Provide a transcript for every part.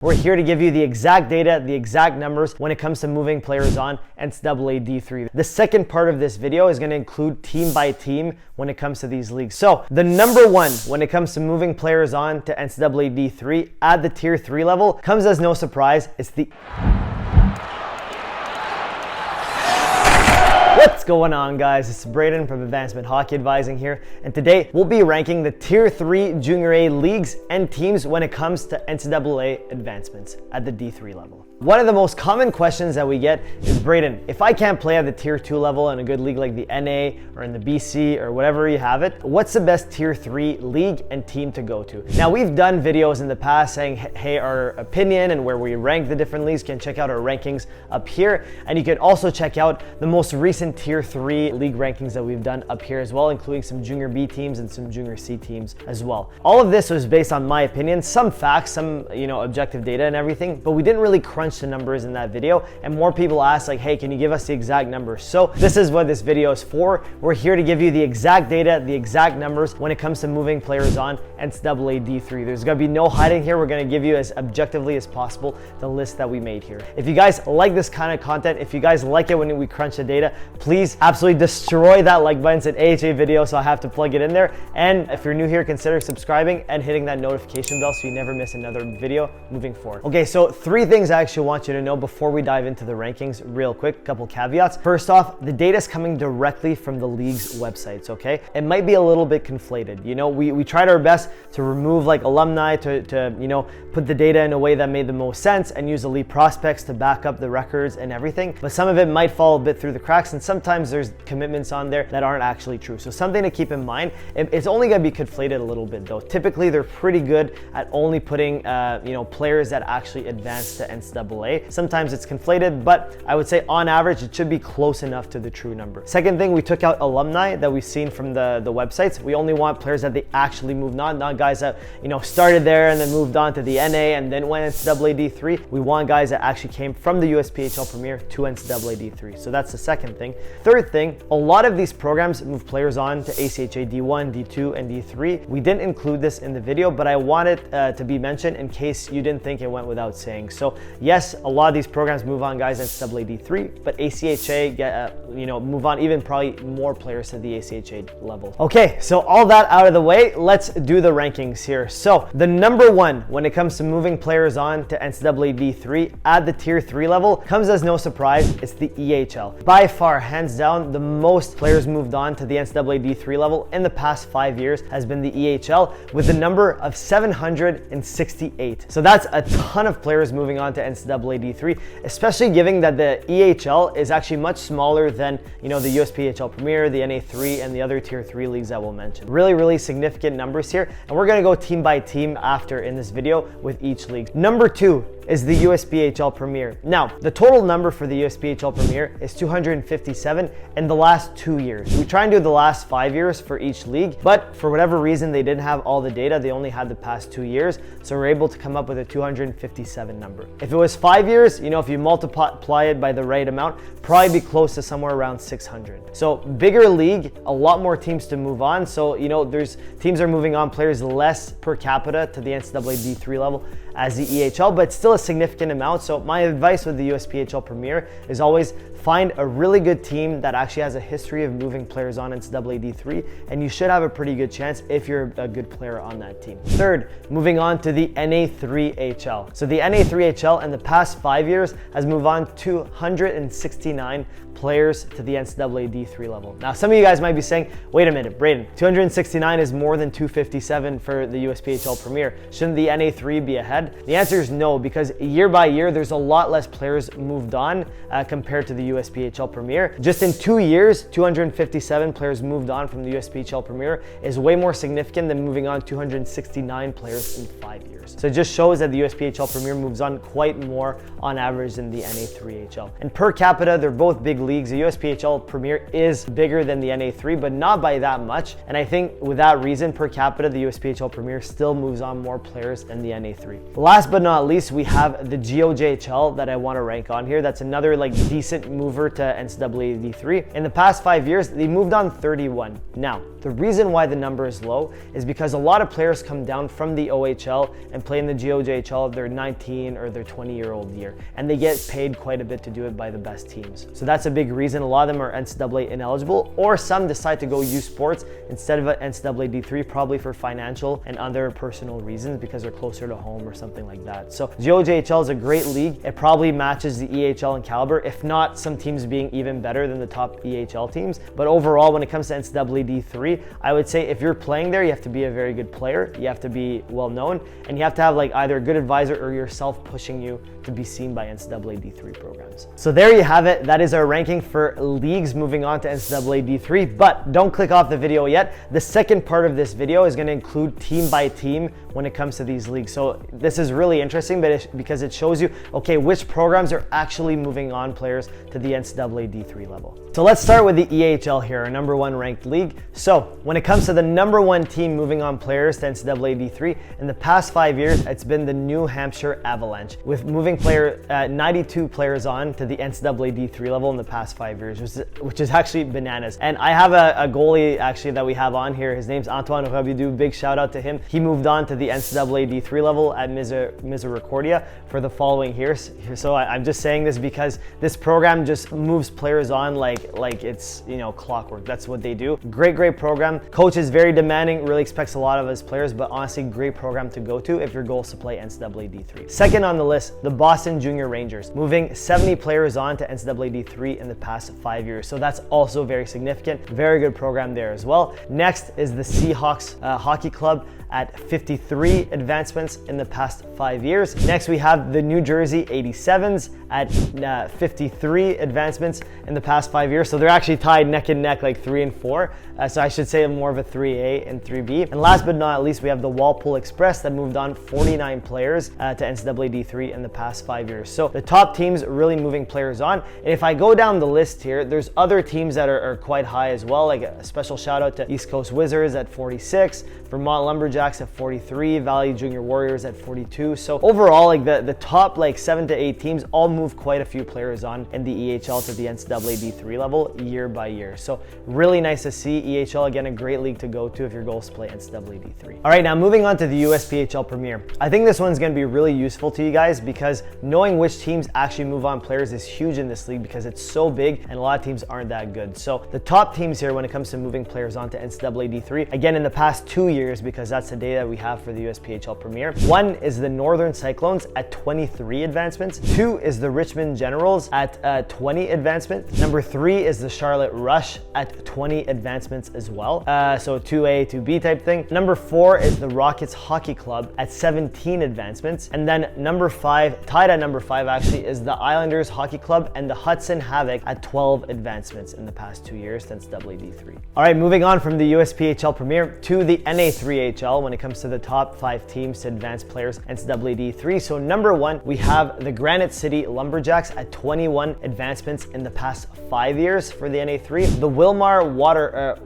We're here to give you the exact data, the exact numbers when it comes to moving players on NCAA D3. The second part of this video is going to include team by team when it comes to these leagues. So the number one when it comes to moving players on to NCAA D3 at the tier 3 level comes as no surprise. It's the What's going on, guys? It's Braden from Advancement Hockey Advising here, and today we'll be ranking the Tier 3 Junior A leagues and teams when it comes to NCAA advancements at the D3 level. One of the most common questions that we get is, Braden, if I can't play at the Tier 2 level in a good league like the NA or in the BC or whatever you have it, what's the best Tier 3 league and team to go to? Now, we've done videos in the past saying, hey, our opinion and where we rank the different leagues. You can check out our rankings up here, and you can also check out the most recent Tier 3 league rankings that we've done up here as well, including some Junior B teams and some Junior C teams as well. All of this was based on my opinion, some facts, some objective data and everything, but we didn't really crunch the numbers in that video, and more people asked like, hey, can you give us the exact numbers? So this is what this video is for. We're here to give you the exact data, the exact numbers when it comes to moving players on NCAA D3. There's gonna be no hiding here. We're gonna give you as objectively as possible the list that we made here. If you guys like this kind of content, if you guys like it when we crunch the data, please absolutely destroy that like button. It's an AHA video, so I have to plug it in there. And if you're new here, consider subscribing and hitting that notification bell so you never miss another video moving forward. Okay, so 3 things I actually want you to know before we dive into the rankings real quick. Couple caveats. First off, the data is coming directly from the league's websites, okay? It might be a little bit conflated. We tried our best to remove like alumni to put the data in a way that made the most sense and use elite prospects to back up the records and everything. But some of it might fall a bit through the cracks, and sometimes there's commitments on there that aren't actually true. So something to keep in mind. It's only gonna be conflated a little bit though. Typically, they're pretty good at only putting players that actually advance to NCAA. Sometimes it's conflated, but I would say on average, it should be close enough to the true number. Second thing, we took out alumni that we've seen from the websites. We only want players that they actually moved on, not guys that started there and then moved on to the NA and then went NCAA D3. We want guys that actually came from the USPHL Premier to NCAA D3. So that's the second thing. Third thing, a lot of these programs move players on to ACHA D1, D2, and D3. We didn't include this in the video, but I want it to be mentioned in case you didn't think it went without saying. So yes, a lot of these programs move on guys NCAA D3, but ACHA move on even probably more players to the ACHA level. Okay, so all that out of the way, let's do the rankings here. So the number one when it comes to moving players on to NCAA D3 at the tier 3 level comes as no surprise. It's the EHL. By far, hands down, the most players moved on to the NCAA D3 level in the past 5 years has been the EHL, with the number of 768. So that's a ton of players moving on to NCAA D3, especially given that the EHL is actually much smaller than the USPHL Premier, the NA3, and the other tier 3 leagues that we'll mention. Really significant numbers here, and we're gonna go team by team after in this video with each league. Number 2 is the USPHL Premier. Now, the total number for the USPHL Premier is 257 in the last 2 years. We try and do the last 5 years for each league, but for whatever reason, they didn't have all the data. They only had the past 2 years, so we're able to come up with a 257 number. If it was 5 years, if you multiply it by the right amount, probably be close to somewhere around 600. So bigger league, a lot more teams to move on. So, there's teams are moving on players less per capita to the NCAA D3 level as the EHL, but still a significant amount. So my advice with the USPHL Premier is always find a really good team that actually has a history of moving players on NCAA D3, and you should have a pretty good chance if you're a good player on that team. Third, moving on to the NA3HL. So the NA3HL in the past 5 years has moved on 269 players to the NCAA D3 level. Now, some of you guys might be saying, wait a minute, Braden, 269 is more than 257 for the USPHL Premier. Shouldn't the NA3 be ahead? The answer is no, because year by year, there's a lot less players moved on compared to the USPHL Premier. Just in 2 years, 257 players moved on from the USPHL Premier is way more significant than moving on 269 players in 5 years. So it just shows that the USPHL Premier moves on quite more on average than the NA3HL. And per capita, they're both big leagues. The USPHL Premier is bigger than the NA3, but not by that much. And I think with that reason, per capita, the USPHL Premier still moves on more players than the NA3. Last but not least, we have the GOJHL that I want to rank on here. That's another like decent mover to NCAA D3. In the past 5 years, they moved on 31. Now, the reason why the number is low is because a lot of players come down from the OHL and play in the GOJHL of their 19 or their 20-year-old year, and they get paid quite a bit to do it by the best teams. So that's a big reason. A lot of them are NCAA ineligible, or some decide to go U Sports instead of an NCAA D3, probably for financial and other personal reasons because they're closer to home or something like that. So GOJHL is a great league. It probably matches the EHL in caliber, if not some teams being even better than the top EHL teams. But overall, when it comes to NCAA D3, I would say if you're playing there, you have to be a very good player, you have to be well known, and you have to have like either a good advisor or yourself pushing you to be seen by NCAA D3 programs. So there you have it. That is our ranking for leagues moving on to NCAA D3, but don't click off the video yet. The second part of this video is going to include team by team when it comes to these leagues. So this is really interesting because it shows you, okay, which programs are actually moving on players to the NCAA D3 level. So let's start with the EHL here, our number 1 ranked league. So when it comes to the number 1 team moving on players to NCAA D3, in the past 5 years, it's been the New Hampshire Avalanche, with moving 92 players on to the NCAA D3 level in the past 5 years, which is actually bananas. And I have a goalie actually that we have on here. His name's 𝗙𝗏𝗏𝗏𝗏𝗏𝗏𝗏𝗏𝗏. Big shout out to him. He moved on to the NCAA D3 level at 𝗵𝗂𝗏𝗏𝗏𝗏 for the following years. So I'm just saying this because this program just moves players on like it's, you know, clockwork. That's what they do. Great program. Coach is very demanding, really expects a lot of his players, but honestly, great program to go to if your goal is to play NCAA D3. Second on the list, the Boston Junior Rangers, moving 70 players on to NCAA D3 in the past 5 years. So that's also very significant. Very good program there as well. Next is the Seahawks Hockey Club at 53 advancements in the past 5 years. Next, we have the New Jersey 87s at 53 advancements in the past 5 years. So they're actually tied neck and neck, like 3 and 4. So I should say more of a 3A and 3B. And last but not least, we have the Walpole Express that moved on 49 players to NCAA D3 in the past 5 years. So the top teams really moving players on. And if I go down the list here, there's other teams that are quite high as well. Like a special shout out to East Coast Wizards at 46, Vermont Lumberjacks at 43, Valley Junior Warriors at 42. So overall, like the top like 7 to 8 teams all move quite a few players on in the EHL to the NCAA D3 level year by year. So really nice to see. EHL, again, a great league to go to if your goal is to play NCAA D3. All right, now moving on to the USPHL Premier. I think this one's going to be really useful to you guys because knowing which teams actually move on players is huge in this league because it's so big and a lot of teams aren't that good. So the top teams here when it comes to moving players on to NCAA D3, again, in the past 2 years, because that's the data we have for the USPHL Premier. 1 is the Northern Cyclones at 23 advancements. 2 is the Richmond Generals at 20 advancements. Number 3 is the Charlotte Rush at 20 advancements as well. So 2A, 2B type thing. Number 4 is the Rockets Hockey Club at 17 advancements. And then number 5, tied at number 5 actually, is the Islanders Hockey Club and the Hudson Havoc at 12 advancements in the past 2 years since WD3. All right, moving on from the USPHL Premier to the NA3HL when it comes to the top 5 teams to advance players NCAA D3. So number 1, we have the Granite City Lumberjacks at 21 advancements in the past 5 years for the NA3. The Wilmar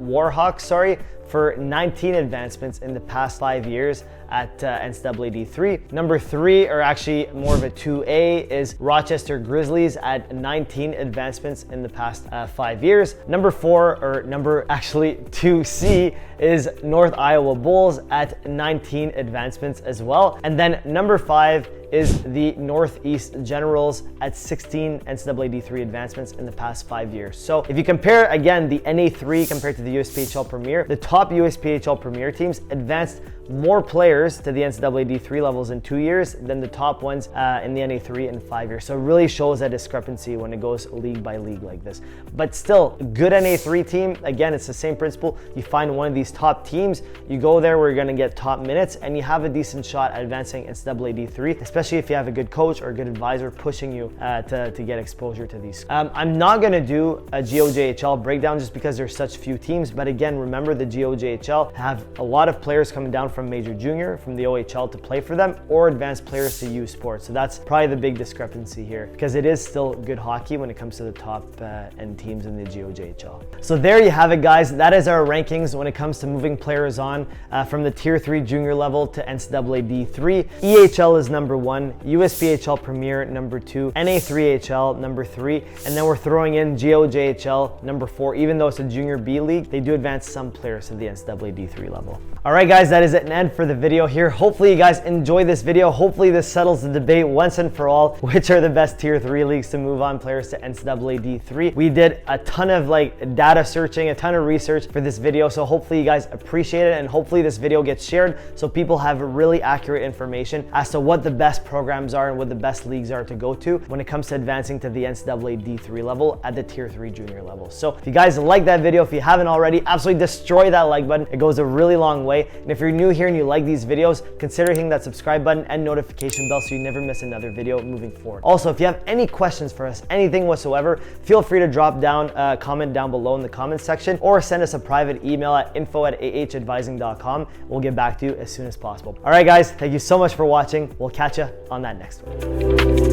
Warhawks, for 19 advancements in the past 5 years at NCAA D3. Number 3, or actually more of a 2A, is Rochester Grizzlies at 19 advancements in the past 5 years. Number 4, or number actually 2C, is North Iowa Bulls at 19 advancements as well. And then number 5 is the Northeast Generals at 16 NCAA D3 advancements in the past 5 years. So if you compare, again, the NA3 compared to the USPHL Premier, the top USPHL Premier teams advanced more players to the NCAA D3 levels in 2 years than the top ones in the NA3 in 5 years. So it really shows that discrepancy when it goes league by league like this. But still, a good NA3 team, again, it's the same principle. You find one of these top teams, you go there where you're gonna get top minutes, and you have a decent shot at advancing NCAA D3, especially if you have a good coach or a good advisor pushing you to get exposure to these. I'm not gonna do a GOJHL breakdown just because there's such few teams, but again, remember the GOJHL have a lot of players coming down from Major Junior, from the OHL to play for them, or advanced players to U Sports. So that's probably the big discrepancy here, because it is still good hockey when it comes to the top end teams in the GOJHL. So there you have it, guys. That is our rankings when it comes to moving players on from the Tier 3 junior level to NCAA D3. EHL is number 1, USPHL Premier number 2, NA3HL number 3, and then we're throwing in GOJHL number 4. Even though it's a junior B league, they do advance some players to the NCAA D3 level. All right, guys, that is an end for the video here. Hopefully you guys enjoy this video. Hopefully this settles the debate once and for all, which are the best Tier 3 leagues to move on players to NCAA D3. We did a ton of data searching, a ton of research for this video, so hopefully you guys appreciate it, and hopefully this video gets shared so people have really accurate information as to what the best programs are and what the best leagues are to go to when it comes to advancing to the NCAA D3 level at the Tier 3 junior level. So if you guys like that video, if you haven't already, absolutely destroy that like button. It goes a really long way. And if you're new here and you like these videos, consider hitting that subscribe button and notification bell so you never miss another video moving forward. Also, if you have any questions for us, anything whatsoever, feel free to drop down a comment down below in the comments section, or send us a private email at info@ahadvising.com. We'll get back to you as soon as possible. All right, guys, thank you so much for watching. We'll catch you on that next one.